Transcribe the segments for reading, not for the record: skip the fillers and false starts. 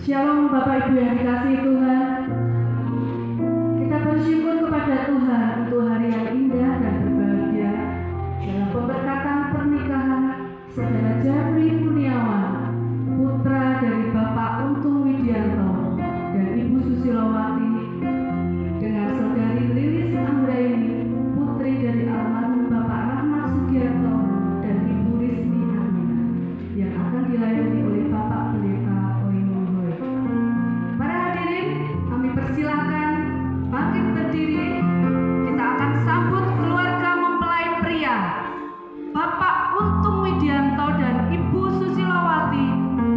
Shalom Bapak Ibu yang dikasihi Tuhan. Kita bersyukur kepada Tuhan untuk hari yang indah dan berbahagia dalam pemberkatan pernikahan Saudara Jeffrey Kurniawan, putra dari Bapak Untung Widianto dan Ibu Susilowati, dengan Saudari Lilis Anggraini, putri dari almarhum Bapak Rahmat Sugiarto dan Ibu Rismi Amina, yang akan dilayani oleh Bapak Pendeta Oimonggoe. Para hadirin, kami persilahkan bangkit berdiri. Kita akan sambut keluarga mempelai pria Bapak Untung Widianto dan Ibu Susilowati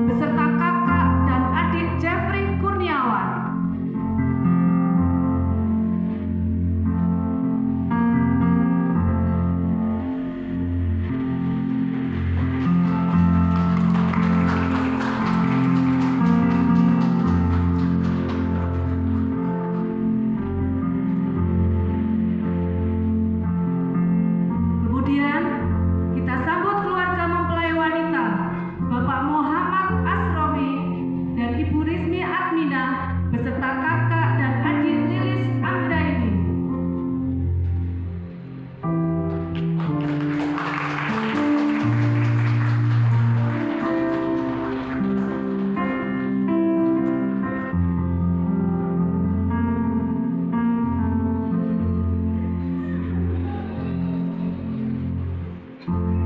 beserta kakak dan adik Jeffrey Kurniawan. Kemudian kita sambut keluarga mempelai wanita Bapak Muhammad Asrofi dan Ibu Rismi Admina beserta kakak dan adik Lilis Anggraini.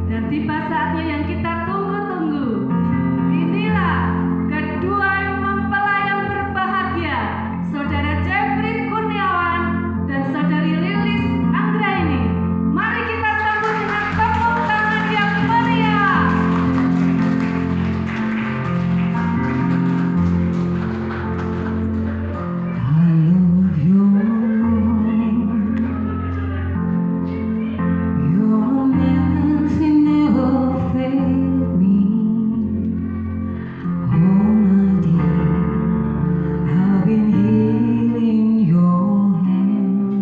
Dan tiba saatnya yang kita tunggu-tunggu. Inilah kedua mempelai yang berbahagia, Saudara Jeffrey Kurniawan dan Saudari Lilis Anggraini. Mari kita sambut dengan tepuk tangan yang meriah. I love you. Your mercy never failed me. All my days I've been held in your hand.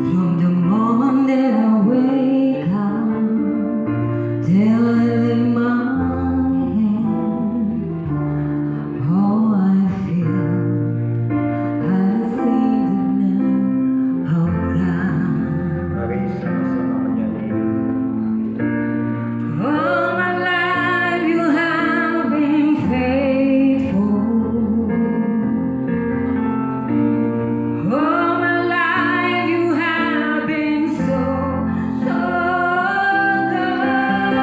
From the moment that I wake up till I lay my head, oh, I feel I see the love of God. Mari sama-sama menyanyi. All my life you have been faithful. All my life you have been so, so good.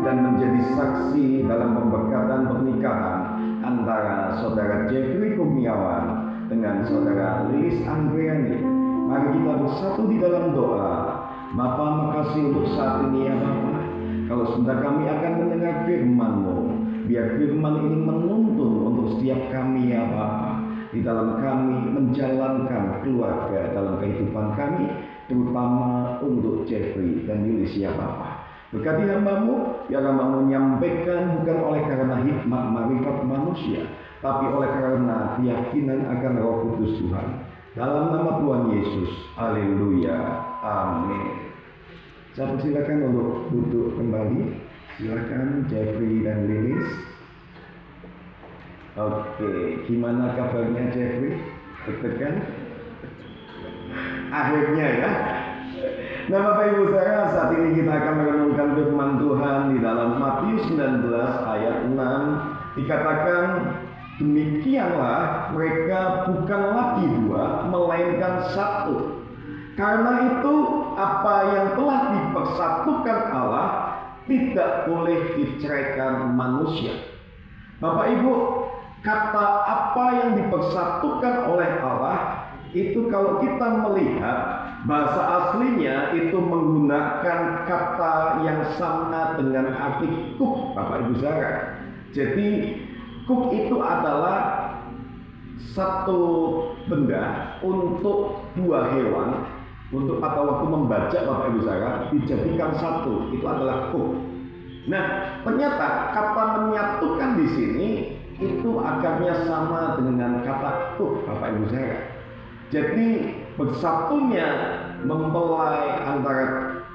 dan menjadi saksi dalam pemberkatan pernikahan antara saudara Jeffrey Kurniawan dengan saudara Lilis Andriani. Mari kita bersatu di dalam doa. Bapa, makasih untuk saat ini ya Bapa. Kalau sebentar kami akan mendengar firman-Mu, biar firman ini menuntun untuk setiap kami ya Bapa, di dalam kami menjalankan keluarga dalam kehidupan kami, terutama untuk Jeffrey dan Lilis ya Bapa. Berkati hamba-Mu, biar hamba-Mu menyampaikan bukan oleh karena hikmat marifat manusia, tapi oleh karena keyakinan akan Roh Kudus Tuhan. Dalam nama Tuhan Yesus, haleluya, amin. Saya persilakan untuk duduk kembali. Silakan Jeffrey dan Lilis. Oke, gimana kabarnya Jeffrey? Deg-degan? Akhirnya ya. Nah Bapak Ibu saudara, saat ini kita akan merenungkan firman Tuhan di dalam Matius 19 ayat 6. Dikatakan, demikianlah mereka bukan lagi dua, melainkan satu. Karena itu apa yang telah dipersatukan Allah tidak boleh diceraikan manusia. Bapak Ibu, kata apa yang dipersatukan oleh Allah itu kalau kita melihat bahasa aslinya itu menggunakan kata yang sama dengan arti kuk, Bapak Ibu saudara. Jadi kuk itu adalah satu benda untuk dua hewan, untuk pada waktu membajak Bapak Ibu saudara dijadikan satu, itu adalah kuk. Nah, ternyata kata menyatukan di sini itu akarnya sama dengan kata kuk, Bapak Ibu saudara. Jadi bersatunya mempelai antara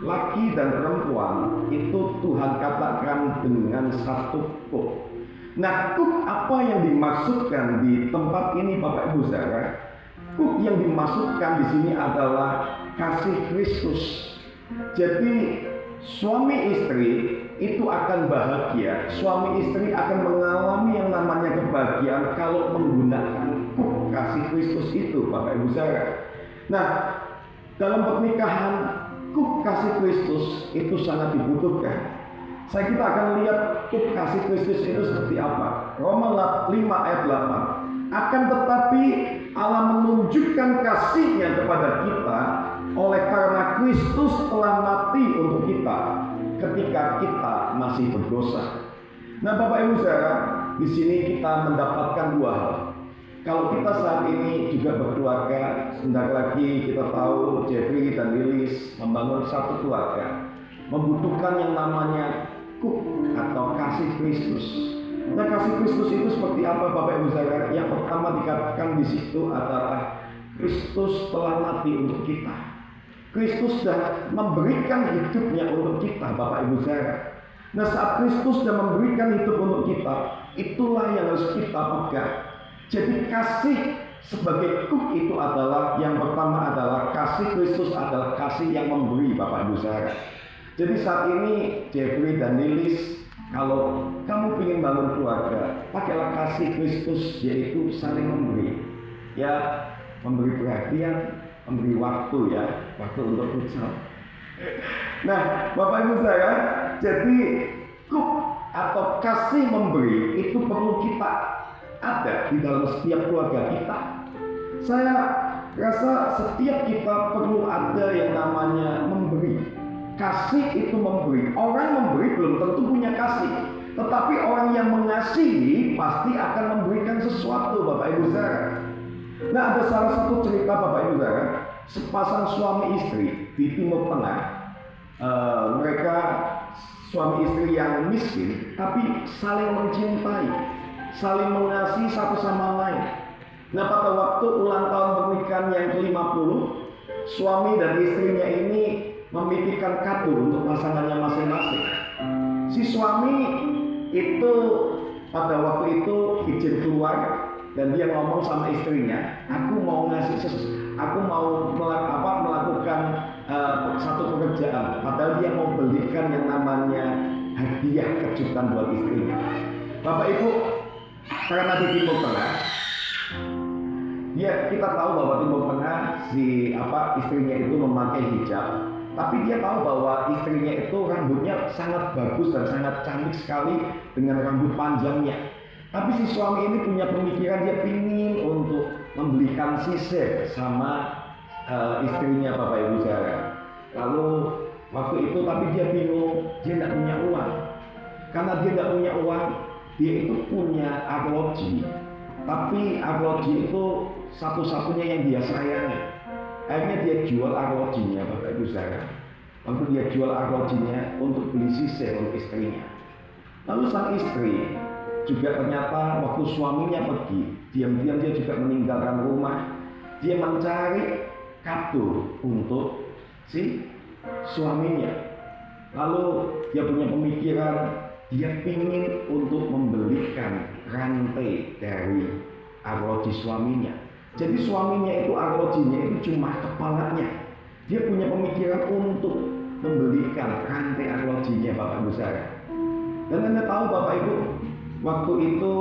laki dan perempuan itu Tuhan katakan dengan satu kuk. Nah, kuk apa yang dimaksudkan di tempat ini Bapak Ibu saudara? Kuk yang dimaksudkan di sini adalah kasih Kristus. Jadi suami istri itu akan bahagia, suami istri akan mengalami yang namanya kebahagiaan kalau menggunakan kuk kasih Kristus itu Bapak Ibu saudara. Nah, dalam pernikahan kuk kasih Kristus itu sangat dibutuhkan. Kita akan lihat kuk kasih Kristus itu seperti apa. Roma 5 ayat 8. Akan tetapi Allah menunjukkan kasih-Nya kepada kita oleh karena Kristus telah mati untuk kita ketika kita masih berdosa. Nah, Bapak Ibu saudara, di sini kita mendapatkan dua hal. Kalau kita saat ini juga berkeluarga, sebentar lagi kita tahu Jeffrey dan Lilis membangun satu keluarga, membutuhkan yang namanya kuk atau kasih Kristus. Nah, kasih Kristus itu seperti apa Bapak Ibu saudara? Yang pertama dikatakan di situ adalah Kristus telah mati untuk kita. Kristus sudah memberikan hidupnya untuk kita Bapak Ibu saudara. Nah, saat Kristus sudah memberikan hidup untuk kita, itulah yang harus kita pegang. Jadi kasih sebagai kuk itu adalah yang pertama adalah kasih Kristus adalah kasih yang memberi Bapak Ibu saudara. Jadi saat ini Jeffrey dan Lilis, kalau kamu ingin bangun keluarga, pakailah kasih Kristus, yaitu saling memberi. Ya, memberi perhatian, memberi waktu ya, waktu untuk futsal. Nah, Bapak Ibu saya, jadi kuk atau kasih memberi itu perlu kita ada di dalam setiap keluarga kita. Saya rasa setiap kita perlu ada yang namanya memberi. Kasih itu memberi. Orang memberi belum tentu punya kasih, tetapi orang yang mengasihi pasti akan memberikan sesuatu Bapak Ibu saudara. Nah, ada salah satu cerita Bapak Ibu saudara, sepasang suami istri di Timur Tengah. Mereka suami istri yang miskin tapi saling mencintai, saling mengasihi satu sama lain. Nah, pada waktu ulang tahun pernikahan yang ke-50, suami dan istrinya ini memikirkan kado untuk pasangannya masing-masing. Si suami itu pada waktu itu izin keluar dan dia ngomong sama istrinya, aku mau melakukan satu pekerjaan. Padahal dia mau belikan yang namanya hadiah kejutan buat istrinya. Bapak Ibu, karena di Timur Tengah, ya kita tahu bahwa Timur Tengah istrinya itu memakai hijab. Tapi dia tahu bahwa istrinya itu rambutnya sangat bagus dan sangat cantik sekali dengan rambut panjangnya. Tapi si suami ini punya pemikiran, dia ingin untuk membelikan sisir sama istrinya, Bapak Ibu saudara. Lalu waktu itu tapi dia bingung, dia tidak punya uang. Karena dia tidak punya uang, dia itu punya arloji. Tapi arloji itu satu-satunya yang dia sayangi. Akhirnya dia jual arlojinya, Bapak Ibu saudara. Waktu dia jual arlojinya untuk beli sisir untuk istrinya. Lalu sang istri juga ternyata waktu suaminya pergi, diam-diam dia juga meninggalkan rumah. Dia mencari kado untuk si suaminya. Lalu dia punya pemikiran, dia ingin untuk membelikan rantai dari arloji suaminya. Jadi suaminya itu arlojinya itu cuma kepalanya. Dia punya pemikiran untuk membelikan rantai arlojinya, Bapak Ibu saudara. Dan Anda tahu Bapak Ibu, waktu itu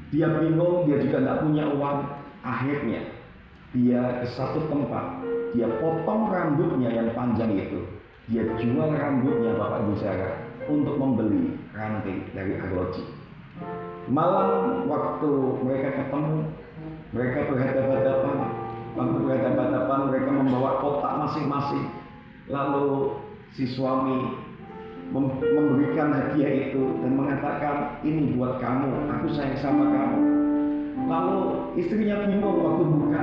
dia bingung, dia juga tidak punya uang. Akhirnya dia ke satu tempat, dia potong rambutnya yang panjang itu, dia jual rambutnya, Bapak Ibu saudara, untuk membeli rantai dari arloji. Malam waktu mereka ketemu, mereka berhadapan-hadapan. Waktu berhadapan-hadapan mereka membawa kotak masing-masing. Lalu si suami memberikan hadiah itu dan mengatakan, ini buat kamu, aku sayang sama kamu. Lalu istrinya bingung waktu buka,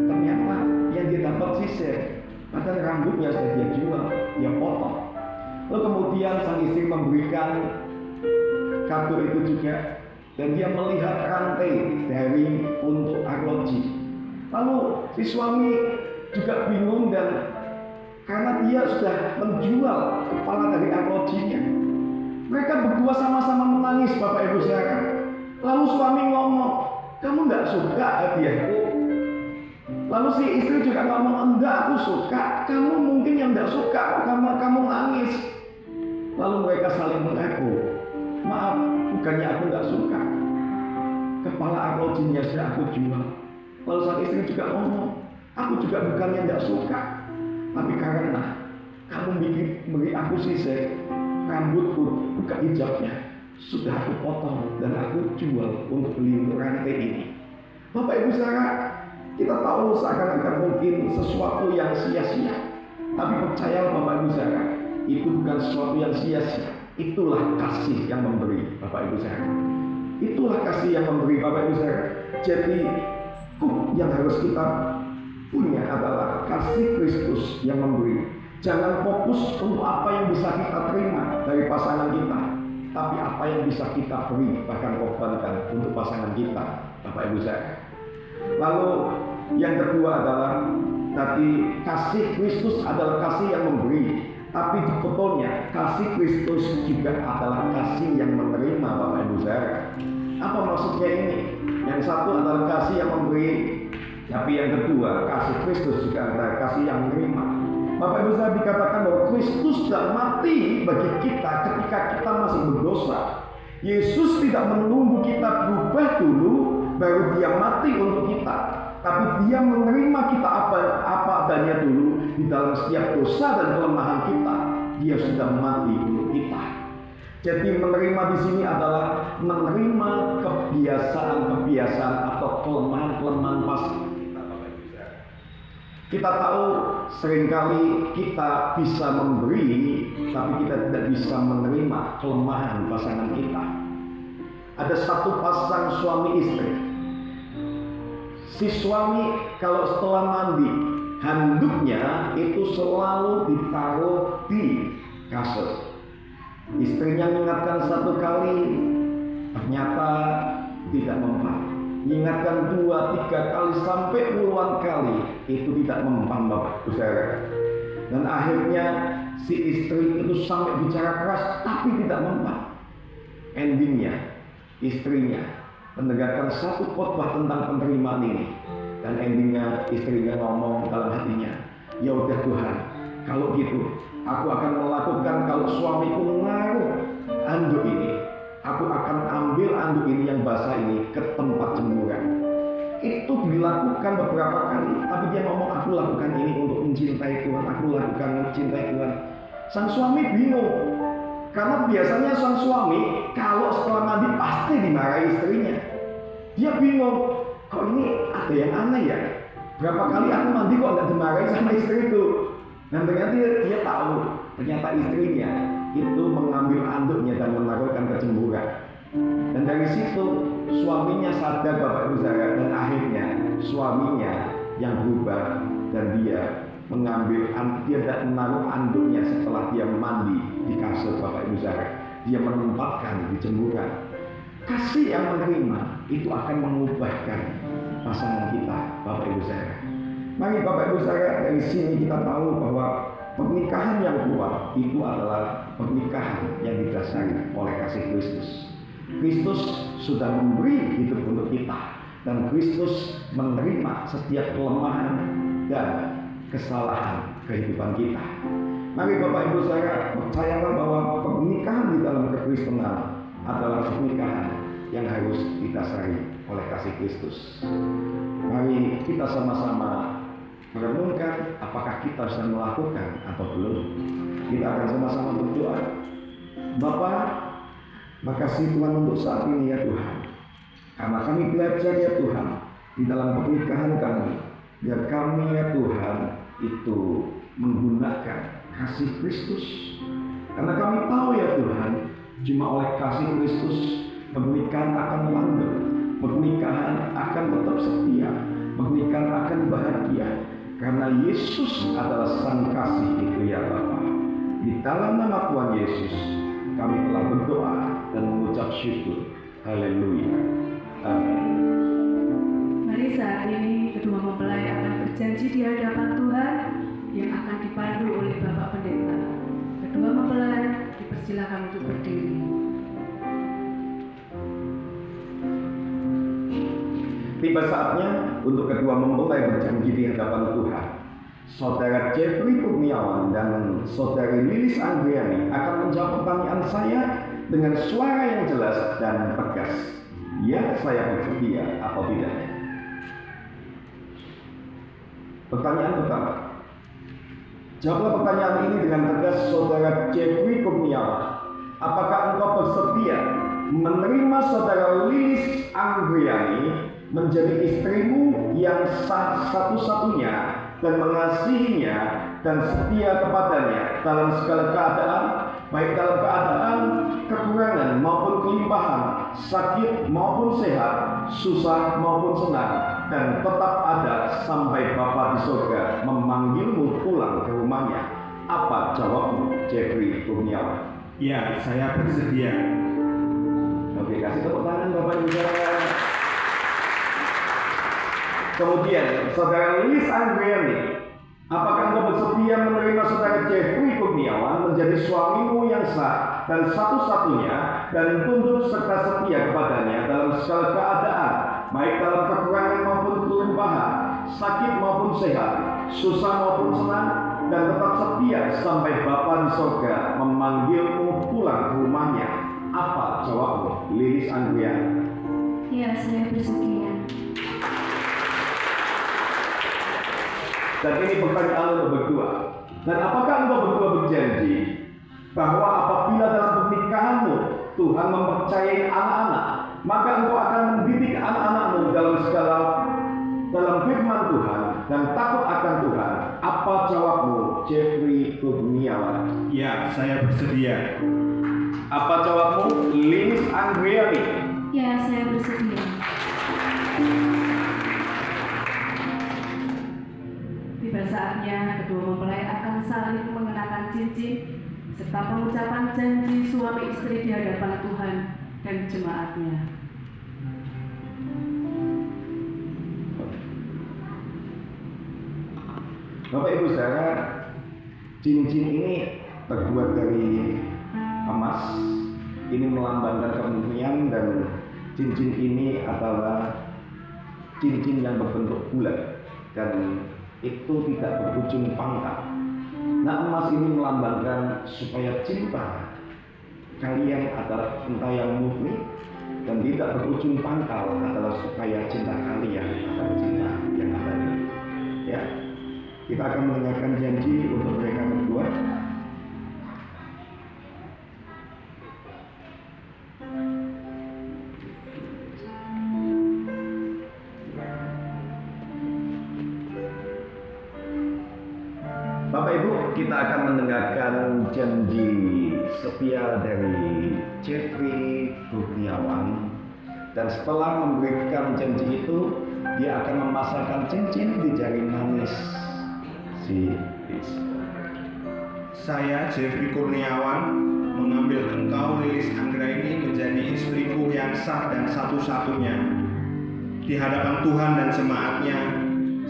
ternyata yang dia dapat sisir, padahal rambutnya sudah dia jual, dia potong. Lalu kemudian sang istri memberikan kado itu juga, dan dia melihat rantai dari untuk arloji. Lalu si suami juga bingung, dan karena dia sudah menjual kepala dari arlojinya, mereka berdua sama-sama menangis, Bapak Ibu saudara. Lalu suami ngomong, kamu tidak suka hadiahku? Lalu si istri juga ngomong, enggak, aku suka. Kamu mungkin yang tidak suka karena kamu nangis. Lalu mereka saling mengaku, maaf, bukannya aku tidak suka, kepala arlojinya sudah aku jual. Lalu sang istri juga ngomong, aku juga bukannya tidak suka, tapi karena kamu beri aku sisir, rambutku buka hijabnya sudah aku potong dan aku jual untuk beli rantai ini. Bapak Ibu saudara, kita tahu seakan-akan mungkin sesuatu yang sia-sia, tapi percaya Bapak Ibu saudara, itu bukan sesuatu yang sia-sia. Itulah kasih yang memberi, Bapak Ibu saudara. Itulah kasih yang memberi, Bapak Ibu saudara. Jadi yang harus kita punya adalah kasih Kristus yang memberi. Jangan fokus untuk apa yang bisa kita terima dari pasangan kita, tapi apa yang bisa kita beri, bahkan korbankan untuk pasangan kita, Bapak Ibu saudara. Lalu yang kedua adalah tadi kasih Kristus adalah kasih yang memberi, tapi sebetulnya kasih Kristus juga adalah kasih yang menerima, Bapak Ibu saudara. Apa maksudnya ini? Yang satu adalah kasih yang memberi, tapi yang kedua kasih Kristus juga adalah kasih yang menerima. Bapak Ibu saudara, dikatakan bahwa Kristus sudah mati bagi kita ketika kita masih berdosa. Yesus tidak menunggu kita berubah dulu baru dia mati untuk kita, tapi dia menerima kita apa adanya dulu di dalam setiap dosa dan kelemahan kita. Dia sudah mati untuk kita. Jadi menerima di sini adalah menerima kebiasaan-kebiasaan atau kelemahan-kelemahan pasti kita, Bapak Ibu saudara. Kita tahu seringkali kita bisa memberi, tapi kita tidak bisa menerima kelemahan pasangan kita. Ada satu pasang suami istri. Si suami kalau setelah mandi, handuknya itu selalu ditaruh di kasur. Istrinya mengingatkan satu kali, ternyata tidak mempan. Mengingatkan 2-3 kali sampai puluhan kali, itu tidak mempan, Bapak Ibu saudara. Dan akhirnya si istri itu sampai bicara keras, tapi tidak mempan. Endingnya, istrinya mendengarkan satu khotbah tentang penerimaan ini, dan endingnya istrinya ngomong dalam hatinya, ya udah Tuhan, kalau gitu aku akan melakukan, kalau suamiku menaruh anduk ini, aku akan ambil anduk ini yang basah ini ke tempat jemuran. itu dilakukan beberapa kali, tapi dia ngomong, aku lakukan ini untuk mencintai Tuhan, aku lakukan mencintai Tuhan. Sang suami bingung, karena biasanya sang suami kalau setelah mandi pasti dimarahi istrinya. Dia bingung, kok ini ada yang aneh ya? Berapa kali aku mandi kok nggak dimarahi sama istriku? Dan ternyata dia tahu, ternyata istrinya itu mengambil anduknya dan menaruhkan kecemburuan. Dan dari situ suaminya sadar, Bapak Ibu Saudara, dan akhirnya suaminya yang berubah dan dia tidak menaruh anduknya setelah dia mandi di kasur, Bapak Ibu Saudara. Dia menempatkan di jemuran. Kasih yang menerima itu akan mengubahkan pasangan kita, Bapak Ibu Saudara. Mari Bapak Ibu Saudara, dari sini kita tahu bahwa pernikahan yang kuat itu adalah pernikahan yang didasari oleh kasih Kristus. Kristus sudah memberi hidup untuk kita, dan Kristus menerima setiap kelemahan dan kesalahan kehidupan kita. Mari Bapak Ibu Saudara, percayalah bahwa pernikahan di dalam kekristenan adalah pernikahan yang harus didasari oleh kasih Kristus. Mari kita sama-sama merenungkan apakah kita sudah melakukan atau belum. Kita akan sama-sama berdoa. Bapa, makasih Tuhan untuk saat ini ya Tuhan. Karena kami belajar ya Tuhan di dalam pernikahan kami, biar kami ya Tuhan itu menggunakan kasih Kristus. Karena kami tahu ya Tuhan, cuma oleh kasih Kristus pernikahan akan langgeng, pernikahan akan tetap setia, pernikahan akan bahagia. Karena Yesus adalah sang kasih itu ya Bapa. Di dalam nama Tuhan Yesus kami telah berdoa dan mengucap syukur. Haleluya. Amin. Mari saat ini kedua mempelai akan berjanji di hadapan Tuhan yang akan dipandu oleh Bapak Pendeta. Kedua mempelai dipersilakan untuk berdiri. Tiba saatnya untuk kedua mempelai berjanji di hadapan Tuhan. Saudara Jeffrey Kurniawan dan Saudari Lilis Andriani akan menjawab pertanyaan saya dengan suara yang jelas dan tegas. Ya, saya bersedia atau tidak? Pertanyaan pertama. Jawablah pertanyaan ini dengan tegas, Saudara Jeffrey Kurniawan. Apakah engkau bersedia menerima Saudara Lilis Andriani menjadi istrimu yang satu-satunya dan mengasihinya dan setia kepadanya dalam segala keadaan, baik dalam keadaan kekurangan maupun kelimpahan, sakit maupun sehat, susah maupun senang, dan tetap ada sampai Bapa di surga memanggilmu pulang ke rumahnya? Apa jawabmu, Jeffrey Kurniawan? Ya, saya bersedia. Oke, kasih tepuk tangan Bapak Ibu Saudara. Kemudian, Saudara Lilis Andriani, apakah engkau bersedia menerima Saudara Jeffrey Kurniawan menjadi suamimu yang sah dan satu-satunya dan tunduk serta setia kepadanya dalam segala keadaan, baik dalam kekurangan maupun kelimpahan, sakit maupun sehat, susah maupun senang, dan tetap setia sampai Bapa di surga memanggilmu pulang ke rumahnya? Apa jawabmu, Lilis Andriani? Ya, saya bersedia. Dan ini pertanyaan untuk berdua. Dan apakah engkau berdua berjanji bahwa apabila dalam pernikahanmu Tuhan mempercayai anak-anak, maka engkau akan mendidik anak-anakmu dalam firman Tuhan dan takut akan Tuhan? Apa jawabmu, Jeffrey Kurniawan? Ya, saya bersedia. Apa jawabmu, Lilis Andriani? Ya, saya bersedia. Tiba saatnya kedua mempelai akan saling mengenakan cincin serta pengucapan janji suami istri di hadapan Tuhan dan jemaatnya. Bapak Ibu Saudara, cincin ini terbuat dari emas. Ini melambangkan kemurnian, dan cincin ini adalah cincin yang berbentuk bulat dan itu tidak berujung pangkal. Nah, emas ini melambangkan supaya cinta kalian adalah cinta yang murni dan tidak berujung pangkal adalah supaya cinta kalian adalah cinta yang abadi. Ya, kita akan mendengarkan janji untuk mereka berdua. Bapak Ibu, kita akan mendengarkan janji setia dari Jeffrey Kurniawan. Dan setelah memberikan janji itu, dia akan memasangkan cincin di jari manis si Lilis. Saya Jeffrey Kurniawan mengambil engkau Lilis Anggraini menjadi istriku yang sah dan satu-satunya. Di hadapan Tuhan dan jemaatnya,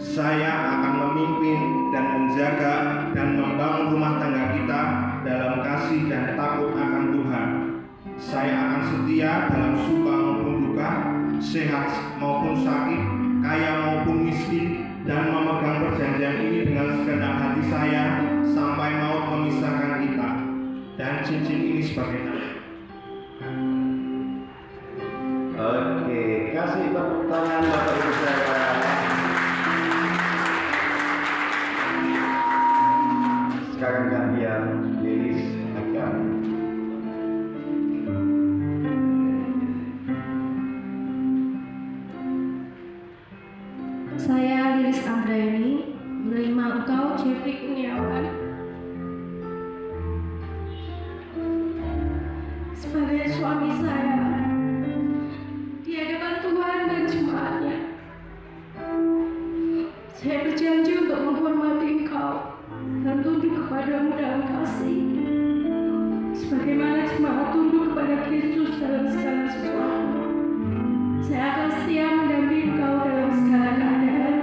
saya akan memimpin dan menjaga dan membangun rumah tangga kita dalam kasih dan takut akan Tuhan. Saya akan setia dalam suka maupun duka, sehat maupun sakit, kaya maupun miskin, dan memegang perjanjian ini dengan segenap hati saya sampai maut memisahkan kita. Dan cincin ini sebagai tanda. Oke, kasih tepuk tangan Bapak Ibu sekalian. Sekarang gantian Lilis akan Saya Lilis Anggraini menerima engkau Jeffrey Kurniawan sebagai suami saya di hadapan Tuhan dan jemaatnya. Saya berjanji untuk menghormati engkau dan tunduk kepadamu dalam kasih, sebagaimana jemaat tunduk kepada Kristus dalam segala sesuatu. Saya akan setia mendampingi engkau dalam segala keadaan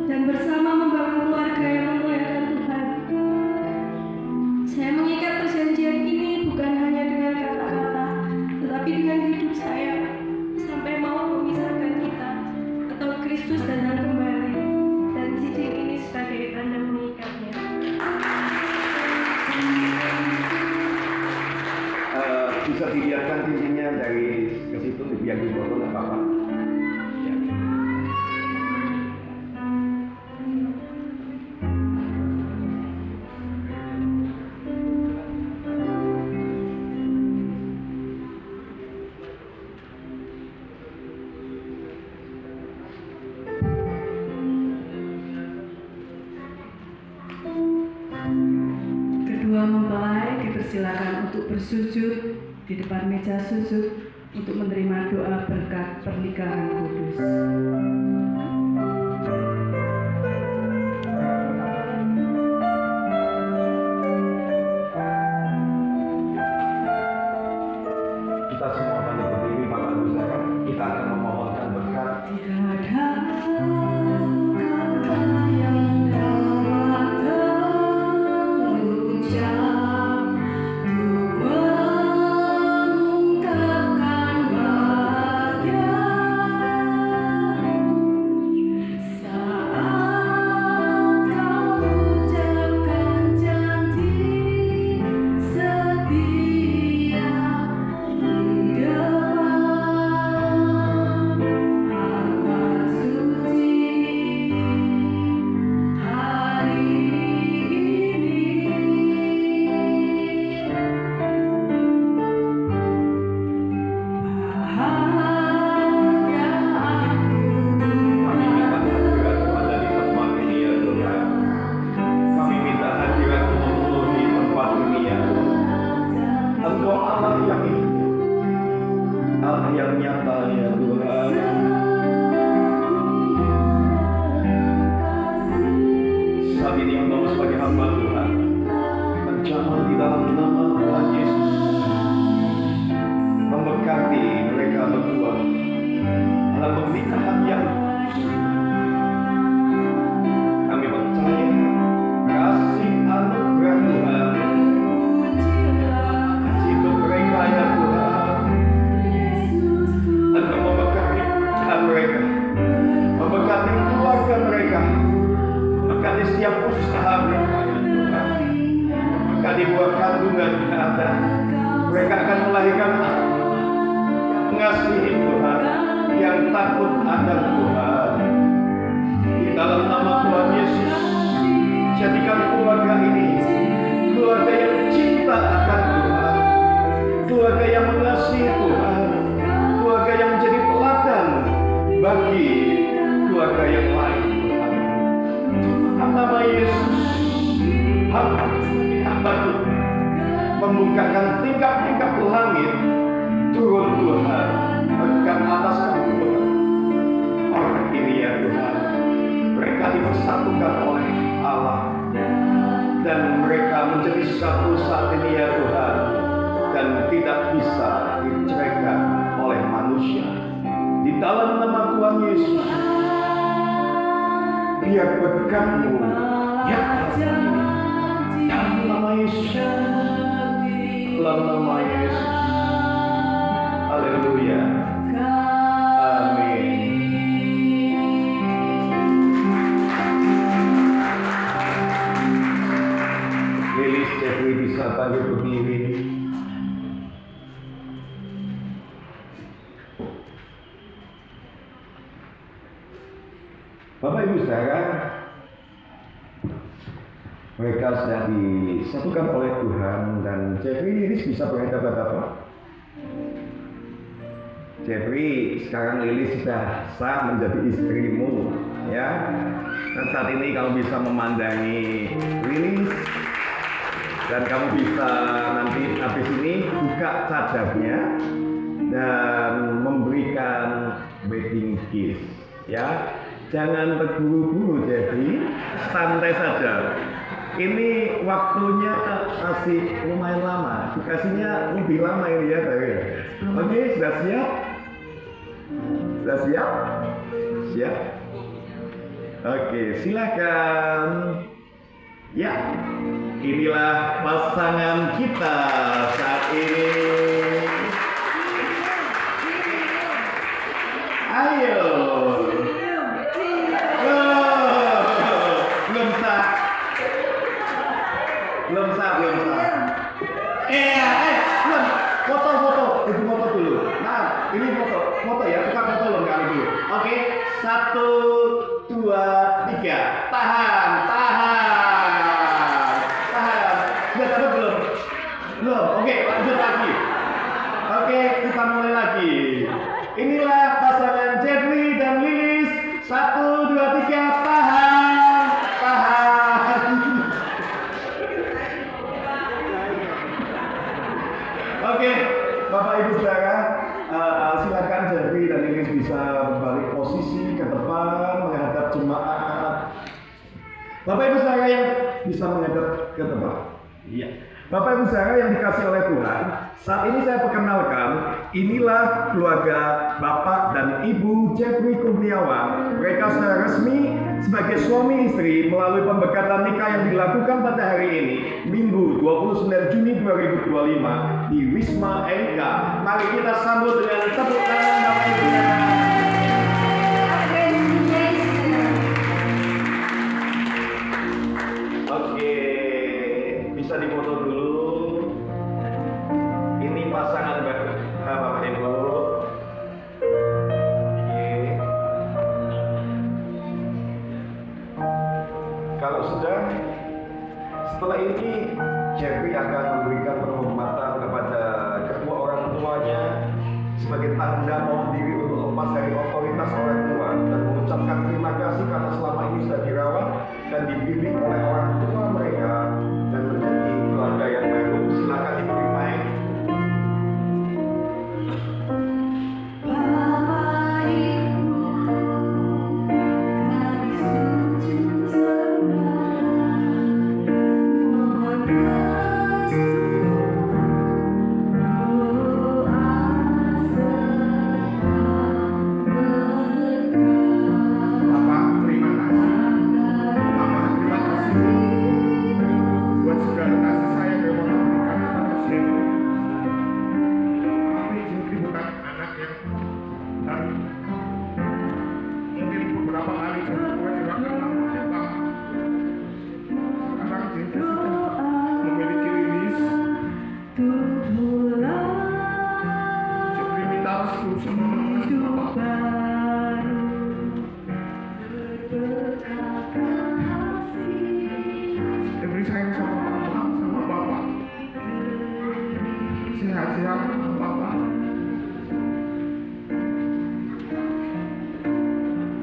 dan bersama membangun keluarga yang memuliakan Tuhan. Saya mengikat perjanjian ini bukan hanya dengan kata-kata, tetapi dengan hidup saya sampai maut memisahkan kita atau Kristus datang kembali, dan cincin ini sebagai tanda mengikatnya. bisa dilihatkan cincinnya dari ke situ biar difoto nggak apa-apa. Ya. Kedua mempelai dipersilakan untuk bersujud di depan meja sujud untuk menerima doa berkat pernikahan kudus. Kita semua balik berdiri, Bapak Ibu sekalian. Kita akan memohonkan berkat. Tiada kata yang dapat terucap untuk mengungkapkan bahagia takut akan Tuhan. Di dalam nama Tuhan Yesus, jadikan keluarga ini keluarga yang cinta akan Tuhan, keluarga yang mengasihi Tuhan, keluarga yang menjadi teladan bagi keluarga yang lain, Tuhan. Dalam nama Yesus, hambaku membukakan tingkap-tingkap langit, turun Tuhan, pegang atas kami Tuhan. Orang ini ya Tuhan, mereka dipersatukan oleh Allah, dan mereka menjadi satu saat ini ya Tuhan, dan tidak bisa diceraikan oleh manusia. Di dalam nama Tuhan Yesus, dia pegangmu ya Tuhan, dalam nama Yesus, dalam nama Yesus. Haleluya. Amin. Lilis Jeffrey bisa bangkit berdiri. Bapak Ibu saudara, mereka sudah disatukan oleh Tuhan, dan Jeffrey Lilis bisa berhadapan-hadapan. Jeffrey, sekarang Lilis sudah sah menjadi istrimu, ya. Dan saat ini kamu bisa memandangi Lilis, dan kamu bisa nanti habis ini buka cadarnya dan memberikan wedding kiss, ya. Jangan terburu-buru Jeffrey, santai saja. Ini waktunya masih lumayan lama, dikasihnya lebih lama ini ya, Oke, sudah siap? Sudah siap? Siap? Oke, silakan. Ya, inilah pasangan kita saat ini. Ayo. Belum sah. Belum. Foto dulu. Nah, ini foto ya, tukar foto loh kali dulu. Oke, 1, 2, 3, tahan. Sudah dapat belum? Oke, lanjut lagi. Oke, kita mulai lagi. Inilah pasangan Jeffrey dan Lilis. 1, 2, 3, tahan. Oke, Bapak Ibu saudara, silakan Jeffrey dan Lilis bisa berbalik posisi ke depan menghadap jemaat. Bapak Ibu saudara yang bisa menghadap ke depan. Iya. Bapak Ibu saudara yang dikasih oleh Tuhan, saat ini saya perkenalkan, inilah keluarga Bapak dan Ibu Jeffrey Kurniawan. Mereka secara resmi sebagai suami istri melalui pembekatan nikah yang dilakukan pada hari ini, Minggu 29 Juni 2025 di Wisma Erika. Mari kita sambut dengan tepuk tangan Bapak Ibu. Oke, bisa difoto dulu. Ini pasangan Bapak Ibu. Kalau sudah, setelah ini Jeffrey akan memberikan penghormatan kepada kedua orang tuanya sebagai tanda mau diri untuk lepas dari otoritas orang tua dan mengucapkan terima kasih karena selama ini sudah dirawat dan dibimbing oleh orang tua mereka dan menjadi keluarga yang baru. Silakan diberi mic. sehat-sehat Bapak.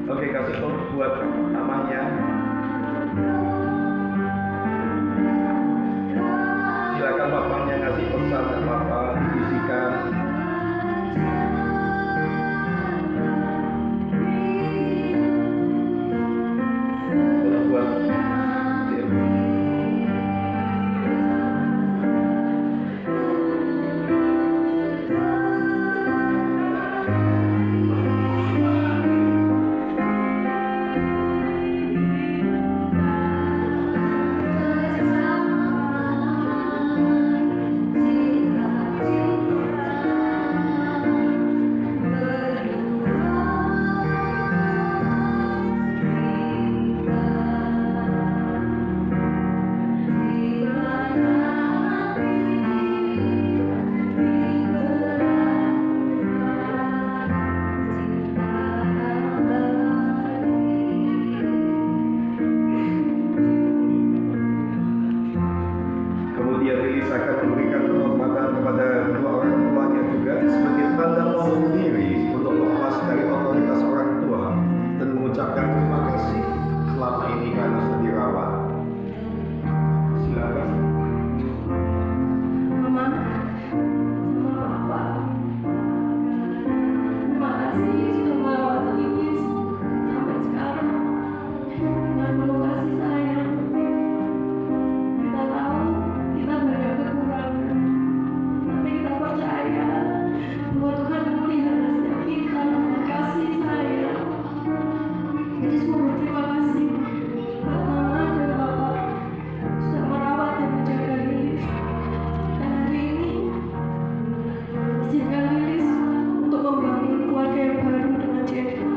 Oke, kasih tau buat namanya. Silakan bapaknya ngasih pesan dan bapak dibisikan. Kalau buat kemudian Lilis akan memberikan penghormatan kepada kedua orang tuanya juga sebagai tanda mohon diri untuk lepas dari otoritas orang tua dan mengucapkan terima kasih selama ini karena sudah dirawat. Silakan. Mama, sama Papa, terima kasih sudah merawat Lilis sampai sekarang dengan penuh kasih sayang. Kita tahu kita banyak kekurangan, tapi kita percaya bahwa Tuhan melihara setiap kita dengan kasih sayang. Jadi semua berterima kasih buat Mama dan Papa sudah merawat dan menjaga Lilis. Dan hari ini izinkan Lilis untuk membangun keluarga yang baru dengan Jeffrey.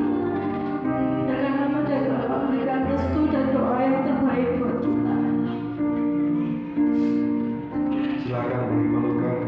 Dan Mama dan Papa berikan restu dan doa yang terbaik buat kita. Silakan diperlukan.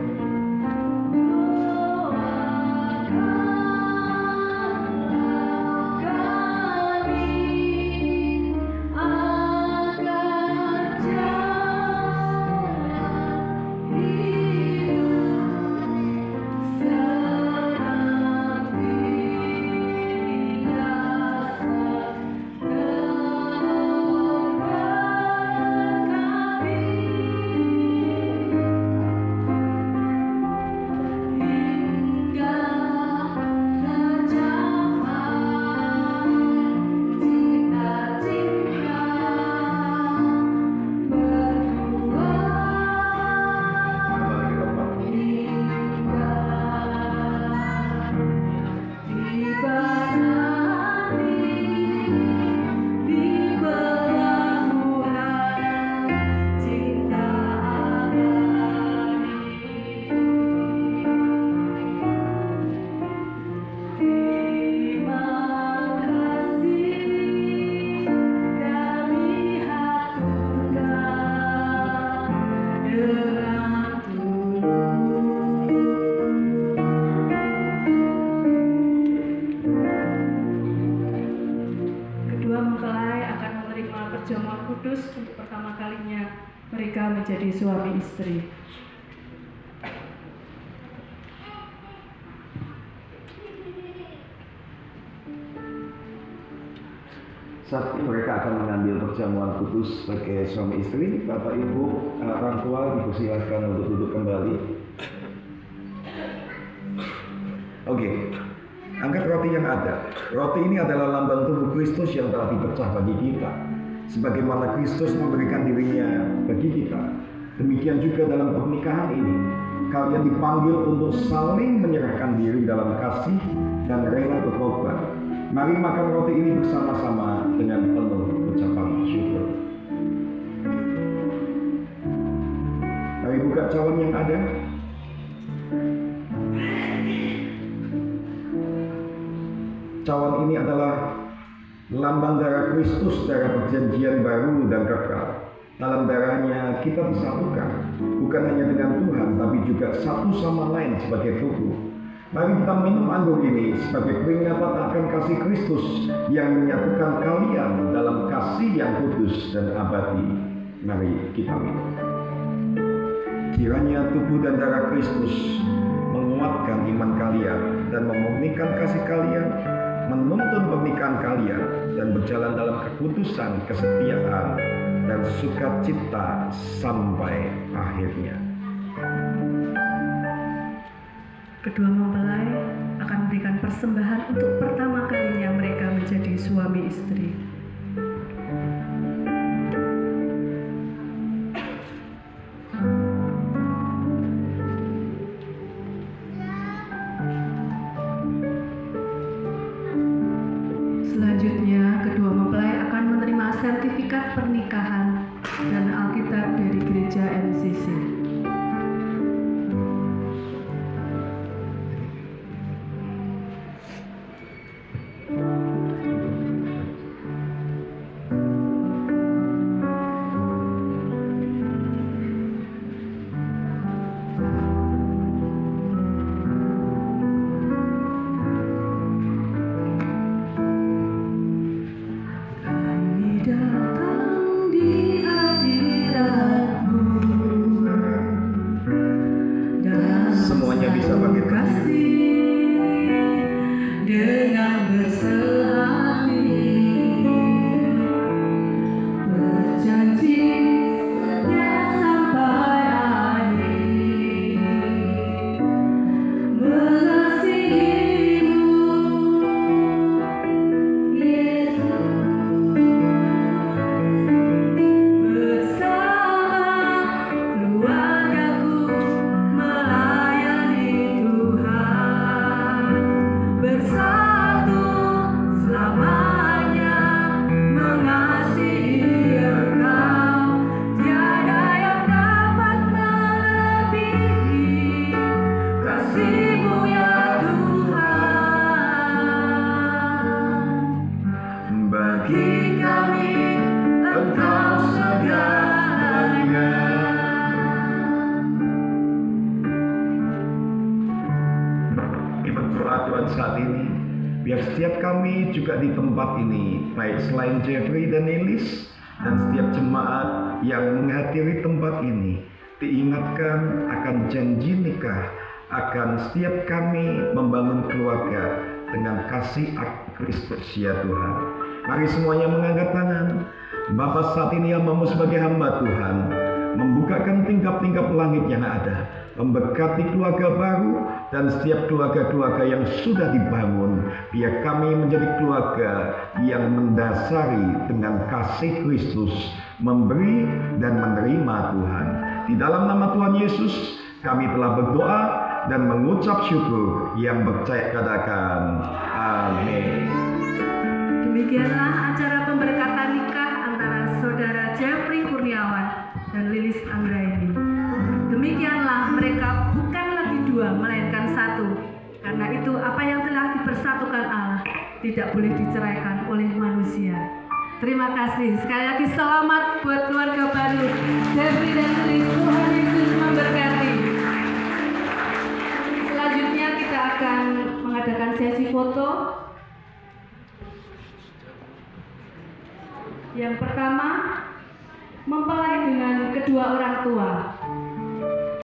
Kembali ke tempat. Kedua mempelai akan menerima perjamuan kudus untuk pertama kalinya mereka menjadi suami istri. Saat mereka akan mengambil perjamuan kudus sebagai suami istri, Bapak Ibu, orang tua dipersilakan untuk duduk kembali. Oke, angkat roti yang ada. Roti ini adalah lambang tubuh Kristus yang telah dipecah bagi kita. Sebagaimana Kristus memberikan dirinya bagi kita, demikian juga dalam pernikahan ini, kalian dipanggil untuk saling menyerahkan diri dalam kasih dan rela berkorban. Mari makan roti ini bersama-sama dengan penuh ucapan syukur. Mari buka cawan yang ada. Cawan ini adalah lambang darah Kristus, darah perjanjian baru dan kekal. Dalam darahnya kita disatukan, bukan hanya dengan Tuhan, tapi juga satu sama lain sebagai tubuh. Mari kita minum anggur ini sebagai peringatan akan kasih Kristus yang menyatukan kalian dalam kasih yang kudus dan abadi. Mari kita minum. Kiranya tubuh dan darah Kristus menguatkan iman kalian dan memurnikan kasih kalian, menuntun pernikahan kalian, dan berjalan dalam kekudusan, kesetiaan, dan sukacita sampai akhirnya. Kedua mempelai akan memberikan persembahan untuk pertama kalinya mereka menjadi suami istri. Selanjutnya, kedua mempelai akan menerima sertifikat pernikahan dan Alkitab dari Gereja MCC. Kami datang di hadirat-Mu dan Semuanya bisa pakai kasih dengan bersehati berjanji setia sampai akhir mengasihi-Mu Yesus bersama keluargaku melayani Tuhan bersatu selamanya mengasihi Engkau tiada yang dapat melebihi kasih-Mu ya Tuhan. Bagi kami Engkau segalanya. Kami berdoa Tuhan saat ini, biar setiap kami juga di tempat ini, baik selain Jeffrey dan Elis, dan setiap jemaat yang menghadiri tempat ini, diingatkan akan janji nikah, akan setiap kami membangun keluarga dengan kasih Kristus ya Tuhan. Mari semuanya mengangkat tangan. Bapa, saat ini hambamu sebagai hamba Tuhan, membukakan tingkap-tingkap langit yang ada, memberkati keluarga baru dan setiap keluarga-keluarga yang sudah dibangun. Biar kami menjadi keluarga yang mendasari dengan kasih Kristus, memberi dan menerima Tuhan. Di dalam nama Tuhan Yesus, kami telah berdoa dan mengucap syukur. Yang percaya katakan amin. Demikianlah acara pemberkatan nikah antara Saudara Jeffrey Kurniawan dan Lilis Anggraini. Demikianlah mereka bukan lagi dua, melainkan satu. Karena itu apa yang telah dipersatukan Allah tidak boleh diceraikan oleh manusia. Terima kasih. Sekali lagi selamat buat keluarga baru Jeffrey dan Lilis. Tuhan Yesus memberkati. Selanjutnya kita akan mengadakan sesi foto. Yang pertama, mempelai dengan kedua orang tua.